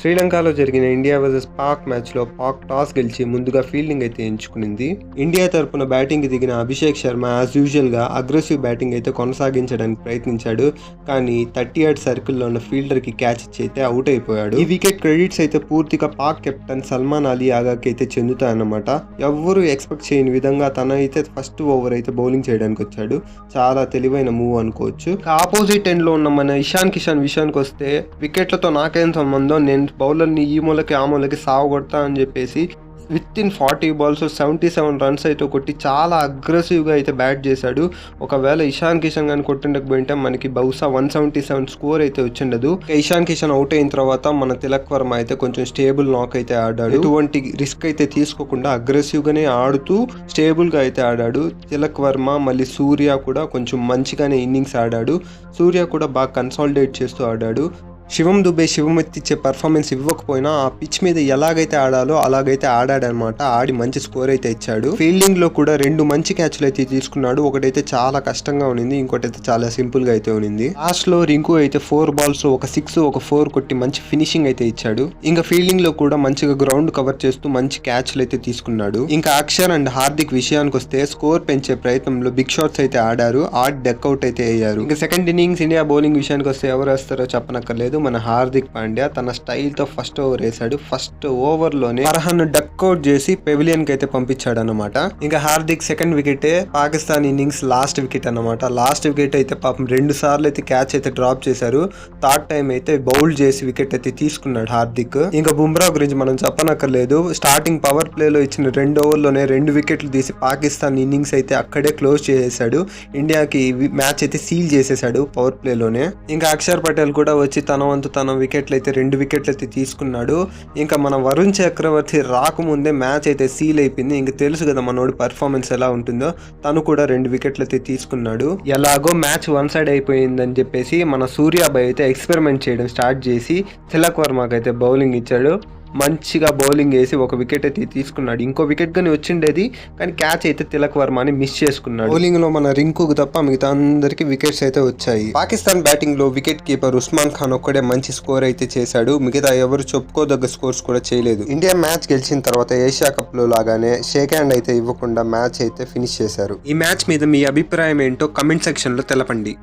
శ్రీలంకలో జరిగిన India versus Pak మ్యాచ్లో పాక్ టాస్ గెలిచి ముందుగా ఫీల్డింగ్ అయితే ఎంచుకునింది. ఇండియా తరపున బ్యాటింగ్కి దిగిన అభిషేక్ శర్మ యాజ్ యూజువల్గా అగ్రెసివ్ బ్యాటింగ్ అయితే కొనసాగించడానికి ప్రయత్నించాడు. కానీ 30 యార్డ్ సర్కిల్లో ఉన్న ఫీల్డర్కి క్యాచ్ ఇచ్చి అయితే అవుట్ అయిపోయాడు. ఈ వికెట్ క్రెడిట్స్ అయితే పూర్తిగా పాక్ కెప్టెన్ సల్మాన్ అలీ ఆగాకి అయితే చెందుతాయన్నమాట. ఎవ్వరూ ఎక్స్పెక్ట్ చేయని విధంగా తన అయితే ఫస్ట్ ఓవర్ అయితే బౌలింగ్ చేయడానికి వచ్చాడు. చాలా తెలివైన మూవ్ అనుకోవచ్చు. ఆపోజిట్ ఎండ్ లో ఉన్న మన ఇషాన్ కిషన్ విషయానికి వస్తే వికెట్లతో నాకేం సంబంధం, నేను బౌలర్ని ఈ మూలకి ఆ మూలకి సావగొడతా అని చెప్పేసి విత్ ఇన్ 40 balls 77 runs అయితే కొట్టి చాలా అగ్రెసివ్గా అయితే బ్యాట్ చేశాడు. ఒకవేళ ఇషాన్ కిషన్ కానీ కొట్టిండకపోయింటే మనకి బహుశా 177 స్కోర్ అయితే వచ్చిండదు. ఇషాన్ కిషన్ అవుట్ అయిన తర్వాత మన తిలక్ వర్మ అయితే కొంచెం స్టేబుల్ నాక్ అయితే ఆడాడు. ఎటువంటి రిస్క్ అయితే తీసుకోకుండా అగ్రెసివ్గానే ఆడుతూ స్టేబుల్గా అయితే ఆడాడు. తిలక్ వర్మ మళ్ళీ సూర్య కూడా కొంచెం మంచిగానే ఇన్నింగ్స్ ఆడాడు. సూర్య కూడా బాగా కన్సాలిడేట్ చేస్తూ ఆడాడు. శివం దుబే శివమెత్తిచ్చే పర్ఫార్మెన్స్ ఇవ్వకపోయినా ఆ పిచ్ మీద ఎలాగైతే ఆడాలో అలాగైతే ఆడాడనమాట. ఆడి మంచి స్కోర్ అయితే ఇచ్చాడు. ఫీల్డింగ్ లో కూడా 2 మంచి క్యాచ్లు అయితే తీసుకున్నాడు. ఒకటైతే చాలా కష్టంగా ఉన్నింది, ఇంకోటైతే చాలా సింపుల్ గా అయితే ఉన్నింది. లాస్ట్ లో రింకు అయితే 4 balls ఒక 6 ఒక 4 కొట్టి మంచి ఫినిషింగ్ అయితే ఇచ్చాడు. ఇంకా ఫీల్డింగ్ లో కూడా మంచిగా గ్రౌండ్ కవర్ చేస్తూ మంచి క్యాచ్లు అయితే తీసుకున్నాడు. ఇంకా అక్షర్ అండ్ హార్దిక్ విషయానికి వస్తే స్కోర్ పెంచే ప్రయత్నంలో బిగ్ షాట్స్ అయితే ఆడారు. ఆడి డక్అవుట్ అయితే అయ్యారు. ఇంకా సెకండ్ ఇన్నింగ్స్ ఇండియా బౌలింగ్ విషయానికి వస్తే ఎవరు వేస్తారో చెప్పనక్కర్లేదు. మన హార్దిక్ పాండ్యా తన స్టైల్ తో ఫస్ట్ ఓవర్ వేసాడు. ఫస్ట్ ఓవర్ లోనే ఫర్హాన్ డక్అవుట్ చేసి పెవిలియన్ కి అయితే పంపించాడు అనమాట. ఇంకా Hardik second wicket Pakistan innings last wicket అనమాట. లాస్ట్ వికెట్ అయితే పాపం 2 సార్లు అయితే క్యాచ్ అయితే డ్రాప్ చేశారు. థర్డ్ టైం అయితే బౌల్ చేసి వికెట్ అయితే తీసుకున్నాడు హార్దిక్. ఇంకా బుమ్రా గురించి మనం చెప్పనక్కర్లేదు. స్టార్టింగ్ పవర్ ప్లే లో ఇచ్చిన 2 ఓవర్లోనే 2 వికెట్లు తీసి పాకిస్తాన్ ఇన్నింగ్స్ అయితే అక్కడే క్లోజ్ చేసేసాడు. ఇండియాకి మ్యాచ్ అయితే సీల్ చేసేసాడు పవర్ ప్లే లోనే. ఇంకా అక్షర్ పటేల్ కూడా వచ్చి తన వికెట్లు అయితే 2 వికెట్లు అయితే తీసుకున్నాడు. ఇంకా మన వరుణ్ చక్రవర్తి రాకముందే మ్యాచ్ అయితే సీల్ అయిపోయింది. ఇంకా తెలుసు కదా మనోడి పర్ఫార్మెన్స్ ఎలా ఉంటుందో. తను కూడా 2 వికెట్లు అయితే తీసుకున్నాడు. ఎలాగో మ్యాచ్ వన్ సైడ్ అయిపోయిందని చెప్పేసి మన సూర్యాబాయ్ అయితే ఎక్స్పెరిమెంట్ చేయడం స్టార్ట్ చేసి తిలక్ వర్మకి అయితే బౌలింగ్ ఇచ్చాడు. మంచిగా బౌలింగ్ వేసి ఒక వికెట్ అయితే తీసుకున్నాడు. ఇంకో వికెట్ గానీ వచ్చిండేది, కానీ క్యాచ్ అయితే తిలక్ వర్మని మిస్ చేసుకున్నాడు. బౌలింగ్ లో మన రింకుకు తప్ప మిగతా అందరికి వికెట్స్ అయితే వచ్చాయి. పాకిస్తాన్ బ్యాటింగ్ లో వికెట్ కీపర్ ఉస్మాన్ ఖాన్ ఒక్కడే మంచి స్కోర్ అయితే చేశాడు. మిగతా ఎవరు చెప్పుకోదగ్గ స్కోర్స్ కూడా చేయలేదు. ఇండియా మ్యాచ్ గెలిచిన తర్వాత ఏషియా కప్ లో లాగానే షేక్ హ్యాండ్ అయితే ఇవ్వకుండా మ్యాచ్ అయితే ఫినిష్ చేశారు. ఈ మ్యాచ్ మీద మీ అభిప్రాయం ఏంటో కమెంట్ సెక్షన్ లో తెలపండి.